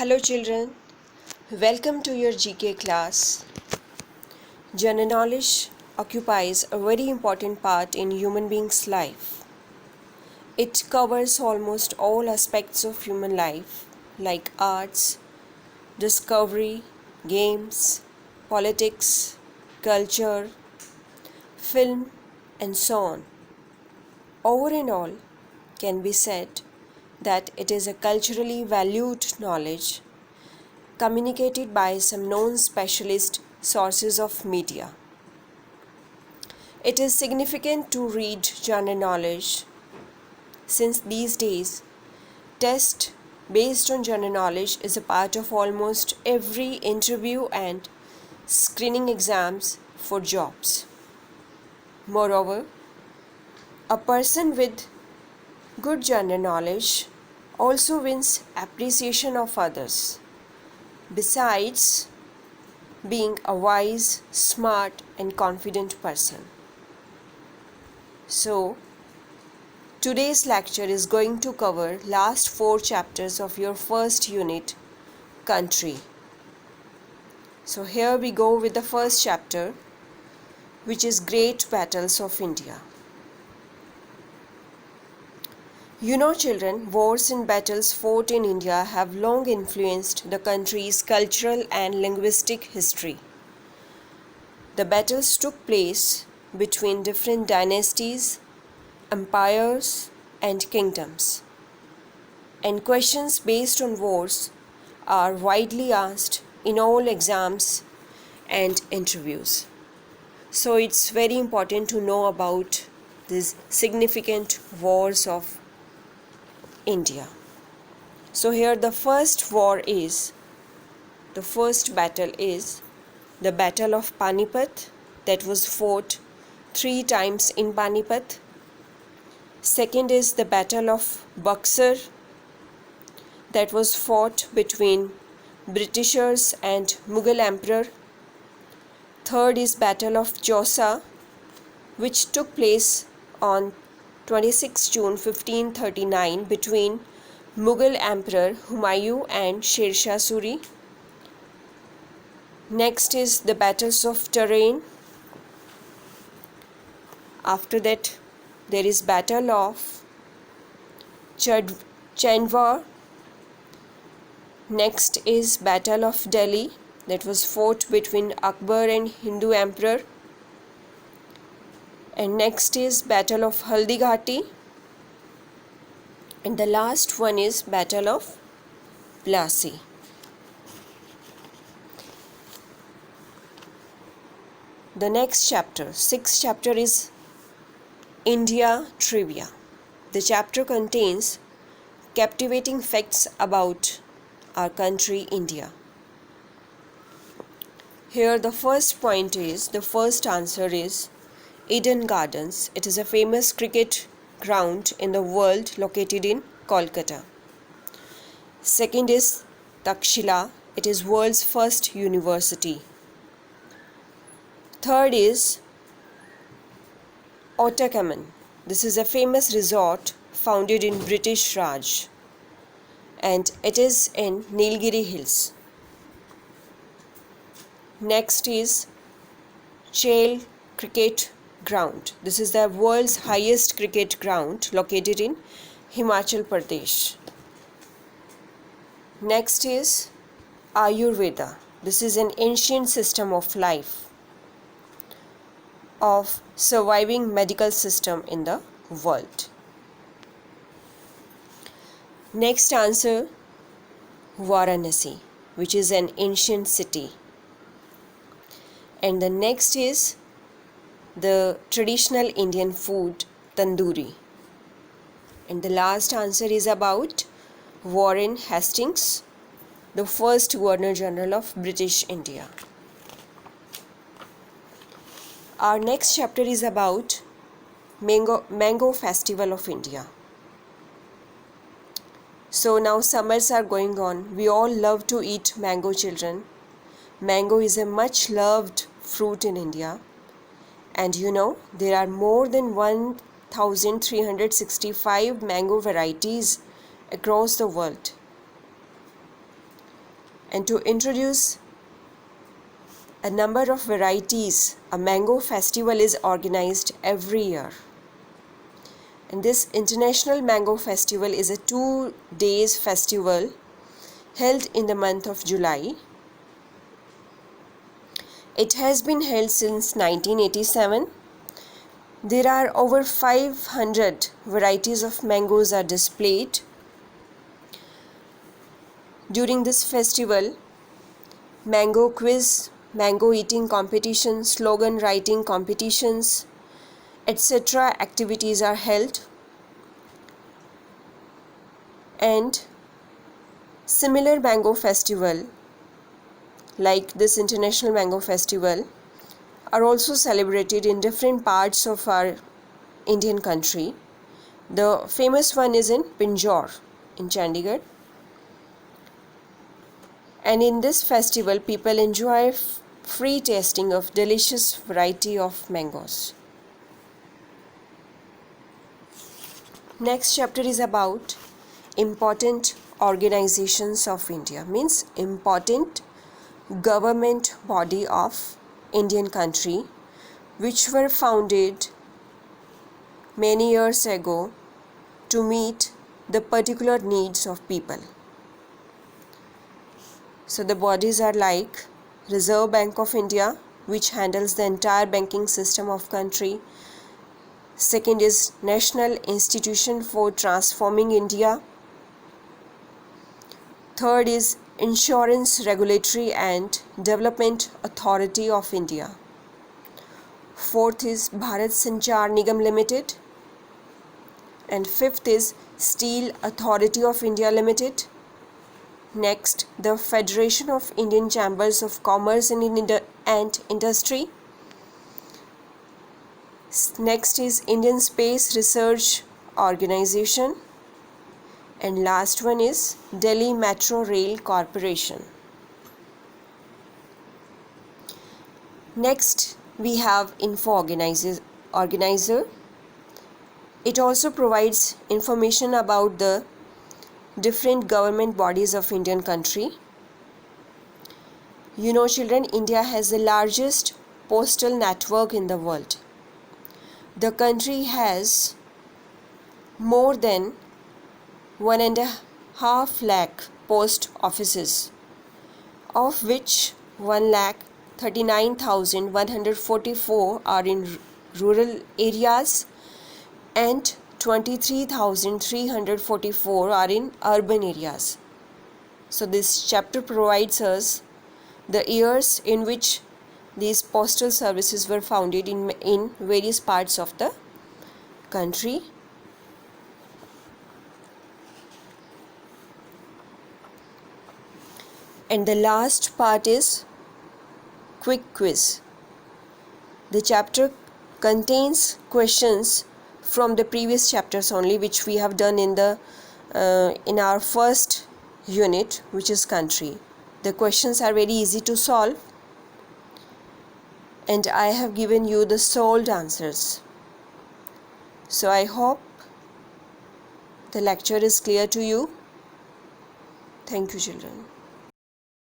Hello children, welcome to your GK class. General knowledge occupies a very important part in human being's life. It covers almost all aspects of human life like arts, discovery, games, politics, culture, film and so on. Over and all can be said that it is a culturally valued knowledge communicated by some known specialist sources of media. It is significant to read general knowledge since these days test based on general knowledge is a part of almost every interview and screening exams for jobs. Moreover, a person with good general knowledge also wins appreciation of others. Besides being a wise, smart and confident person. So, today's lecture is going to cover last 4 chapters of your first unit, Country. So here we go with the first chapter, which is Great Battles of India. You know children, wars and battles fought in India have long influenced the country's cultural and linguistic history. The battles took place between different dynasties, empires and kingdoms. And questions based on wars are widely asked in all exams and interviews. So it's very important to know about these significant wars of India. So here the first battle is the Battle of Panipat that was fought 3 times in Panipat. Second is the Battle of Buxar that was fought between Britishers and Mughal Emperor. Third is Battle of Chausa, which took place on 26 June 1539 between Mughal Emperor Humayun and Sher Shah Suri. Next is the battles of Tarain. After that there is Battle of Chandwa. Next is Battle of Delhi that was fought between Akbar and Hindu Emperor. And next is Battle of Haldighati, and the last one is Battle of Plassey. The next chapter, 6th chapter, is India Trivia. The chapter contains captivating facts about our country India. Here the first answer is Eden Gardens. It is a famous cricket ground in the world located in Kolkata. Second is Takshila. It is world's first university. Third is Ottakaman. This is a famous resort founded in British Raj and it is in Nilgiri Hills. Next is Chel Cricket Ground. This is the world's highest cricket ground located in Himachal Pradesh. Next is Ayurveda. This is an ancient system of life of surviving medical system in the world. Next answer, Varanasi, which is an ancient city. And the next is the traditional Indian food, tandoori. And the last answer is about Warren Hastings, the first Governor General of British India. Our next chapter is about Mango Festival of India. So now summers are going on. We all love to eat mango, children. Mango is a much loved fruit in India. And you know, there are more than 1,365 mango varieties across the world. And to introduce a number of varieties, a mango festival is organized every year. And this International Mango Festival is a 2 days festival held in the month of July. It has been held since 1987. There are over 500 varieties of mangoes are displayed. During this festival, mango quiz, mango eating competition, slogan writing competitions, etc. activities are held. And similar mango festival like this International Mango Festival are also celebrated in different parts of our Indian country. The famous one is in Pinjore in Chandigarh. And in this festival, people enjoy free tasting of delicious variety of mangoes. Next chapter is about important organizations of India, means important government body of Indian country which were founded many years ago to meet the particular needs of people. So the bodies are like Reserve Bank of India, which handles the entire banking system of country. Second is National Institution for Transforming India. Third is Insurance Regulatory and Development Authority of India. Fourth is Bharat Sanchar Nigam Limited. And fifth is Steel Authority of India Limited. Next, the Federation of Indian Chambers of Commerce and Industry. Next is Indian Space Research Organization. And last one is Delhi Metro Rail Corporation. Next, we have Info Organizer. It also provides information about the different government bodies of Indian country. You know, children, India has the largest postal network in the world. The country has more than 1.5 lakh post offices, of which 1,39,144 are in rural areas and 23,344 are in urban areas. So this chapter provides us the years in which these postal services were founded in various parts of the country. And the last part is quick quiz. The chapter contains questions from the previous chapters only, which we have done in our first unit, which is country. The questions are very easy to solve, and I have given you the solved answers. So I hope the lecture is clear to you. Thank you, children.